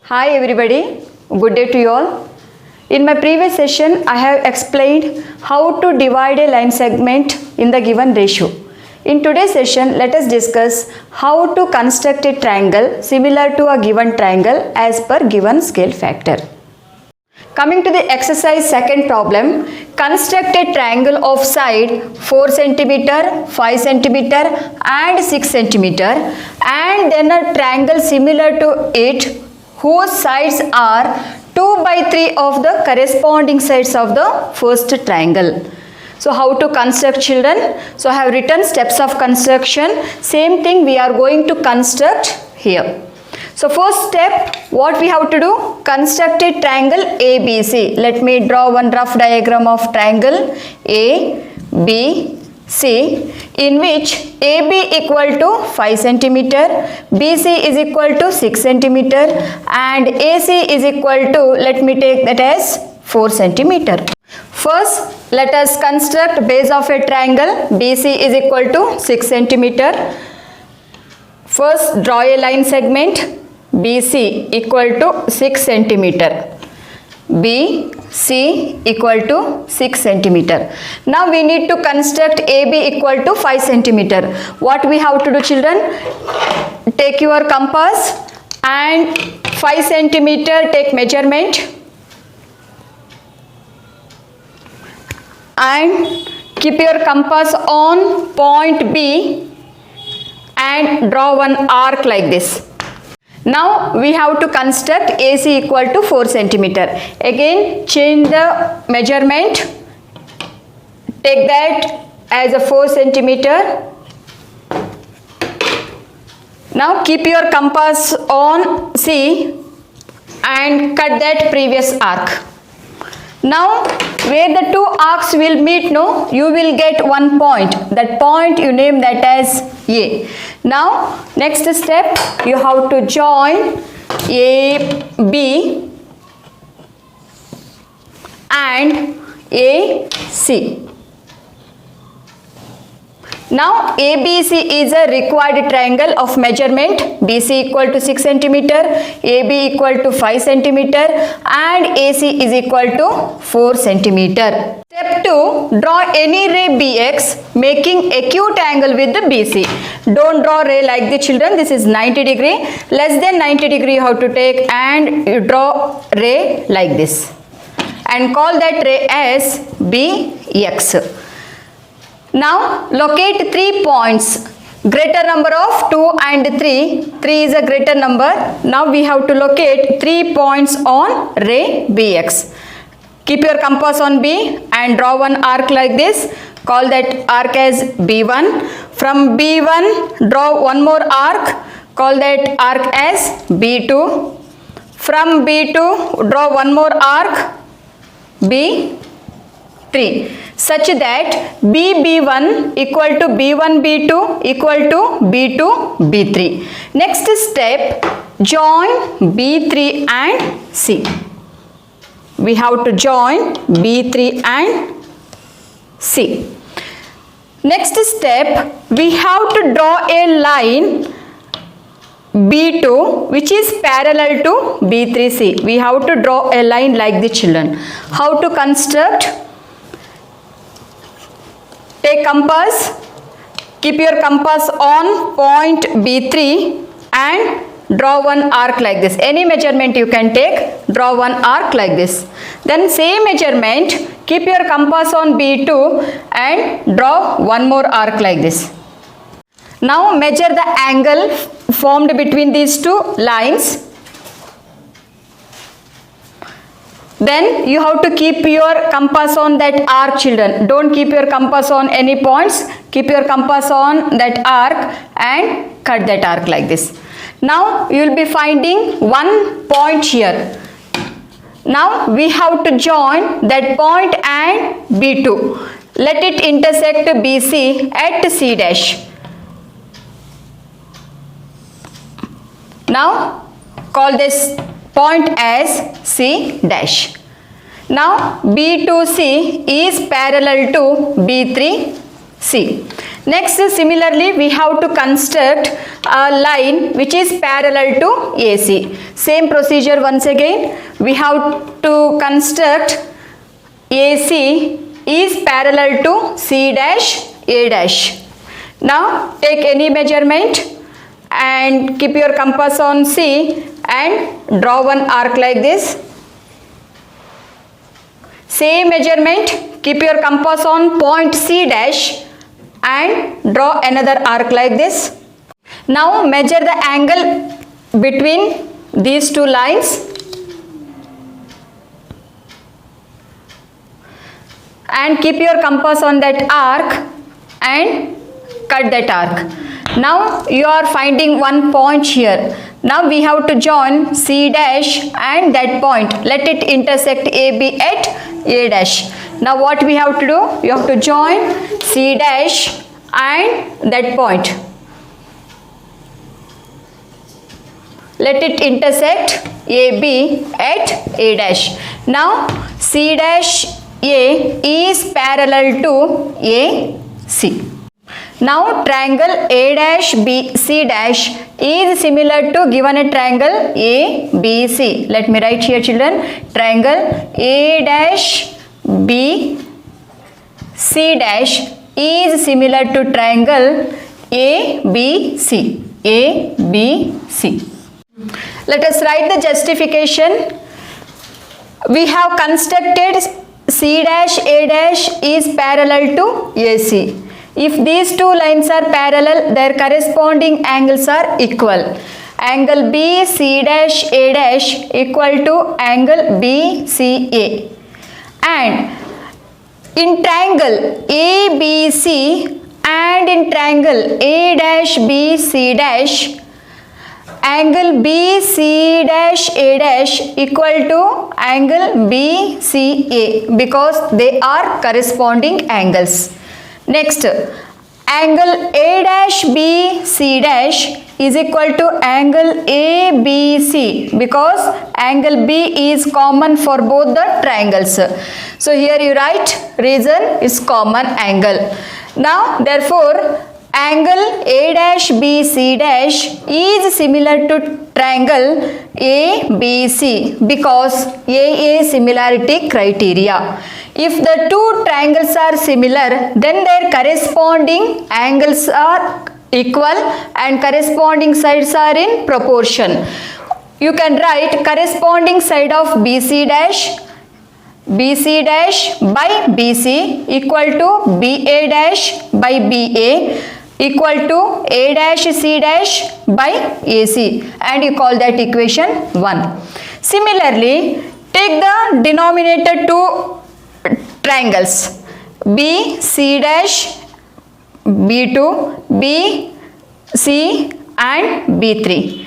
Hi everybody, good day to you all. In my previous session, I have explained how to divide a line segment in the given ratio. In today's session, let us discuss how to construct a triangle similar to a given triangle as per given scale factor. Coming to the exercise second problem, construct a triangle of side 4 cm, 5 cm and 6 cm and then a triangle similar to it whose sides are 2 by 3 of the corresponding sides of the first triangle. So how to construct, children? So I have written steps of construction. Same thing we are going to construct here. So first step, what we have to do? Construct a triangle ABC. Let me draw one rough diagram of triangle ABC in which AB equal to 5 cm, BC is equal to 6 cm and AC is equal to, let me take that as 4 cm. First, let us construct base of a triangle. BC is equal to 6 cm. First, draw a line segment. BC equal to 6 cm. BC equal to 6 cm. Now we need to construct AB equal to 5 cm. What we have to do, children? Take your compass and 5 cm take measurement and keep your compass on point B and draw one arc like this. Now we have to construct AC equal to 4 cm. Again change the measurement. Take that as a 4 cm. Now keep your compass on C and cut that previous arc. Now where the two arcs will meet, no, you will get one point. That point you name that as A. Now next step, you have to join AB and AC. Now ABC is a required triangle of measurement. BC equal to 6 cm, AB equal to 5 cm and AC is equal to 4 cm. Step 2. Draw any ray BX making acute angle with the BC. Don't draw ray like the children. This is 90 degree. Less than 90 degree you have to take and you draw ray like this. And call that ray as BX. Now locate 3 points. Greater number of 2 and 3. 3 is a greater number. Now we have to locate 3 points on ray BX. Keep your compass on B and draw one arc like this. Call that arc as B1. From B1 draw one more arc. Call that arc as B2. From B2 draw one more arc B3. Such that BB1 equal to B1 B2 equal to B2 B3. Next step, join B3 and C. We have to join B3 and C. Next step, we have to draw a line B2 which is parallel to B3C. We have to draw a line like the children. How to construct? Take compass, keep your compass on point B3 and draw one arc like this. Any measurement you can take, draw one arc like this. Then same measurement, keep your compass on B2 and draw one more arc like this. Now measure the angle formed between these two lines. Then you have to keep your compass on that arc, children. Don't keep your compass on any points. Keep your compass on that arc and cut that arc like this. Now you will be finding one point here. Now we have to join that point and B2. Let it intersect BC at C dash. Now call this point as C dash. Now B2C is parallel to B3C. Next, similarly, we have to construct a line which is parallel to AC. Same procedure once again. We have to construct AC is parallel to C dash A dash. Now, take any measurement and keep your compass on C and draw one arc like this. Same measurement, keep your compass on point C dash and draw another arc like this. Now measure the angle between these two lines and keep your compass on that arc and cut that arc. Now you are finding one point here. Now we have to join C dash and that point. Let it intersect AB at A dash. Now what we have to do? You have to join C dash and that point. Let it intersect AB at A dash. Now C dash A is parallel to AC. Now triangle A dash B C dash is similar to given a triangle ABC. Let me write here, children. Triangle A dash B C dash is similar to triangle ABC. ABC. Let us write the justification. We have constructed C dash A dash is parallel to AC. If these two lines are parallel, their corresponding angles are equal. Angle BC dash A dash equal to angle BCA. And in triangle ABC and in triangle A dash BC dash, angle BC dash A dash equal to angle BCA because they are corresponding angles. Next, angle A dash B C dash is equal to angle ABC because angle B is common for both the triangles. So here you write reason is common angle. Now therefore angle A dash B C dash is similar to triangle ABC because AA similarity criteria. If the two triangles are similar, then their corresponding angles are equal and corresponding sides are in proportion. You can write corresponding side of BC dash by BC equal to BA dash by BA equal to A dash C dash by AC, and you call that equation 1. Similarly, take the denominator two triangles BC dash B2, BC and B3.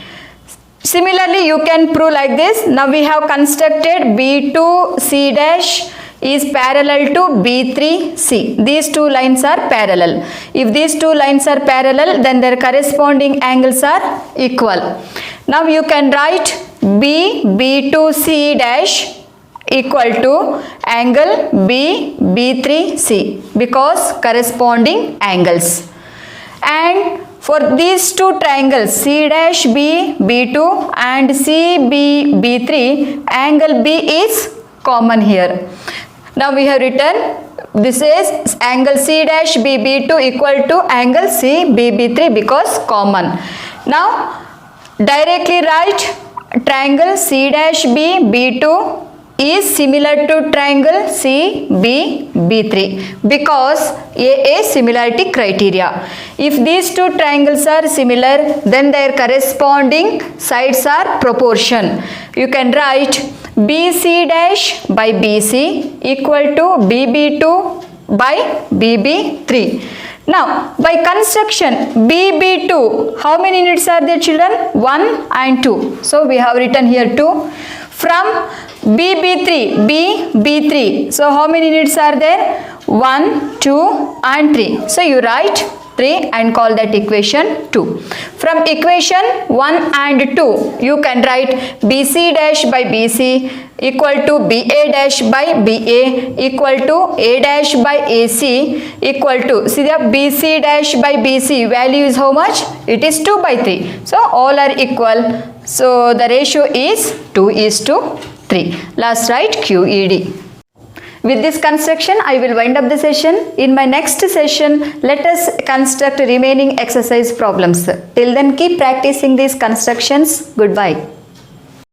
Similarly, you can prove like this. Now we have constructed B2C dash is parallel to B3C. These two lines are parallel. If these two lines are parallel, then their corresponding angles are equal. Now you can write B2C dash equal to angle B3C because corresponding angles. And for these two triangles C dash B B2 and C B B3, angle B is common here. Now we have written this is angle C dash B B2 equal to angle C B B3 because common. Now directly write triangle C dash B B2 is similar to triangle C B B3 because AA similarity criteria. If these two triangles are similar, then their corresponding sides are proportion. You can write BC dash by BC equal to BB2 by BB3. Now by construction BB2, how many units are there, children? 1 and 2. So we have written here 2. From BB3, B3. So how many units are there? 1, 2 and 3. So you write 3 and call that equation 2. From equation 1 and 2 you can write BC dash by BC equal to BA dash by BA equal to A dash by AC equal to, see the BC dash by BC value is how much? It is 2 by 3. So all are equal. So the ratio is 2:3. Last write QED. With this construction, I will wind up the session. In my next session, let us construct remaining exercise problems. Till then, keep practicing these constructions. Goodbye.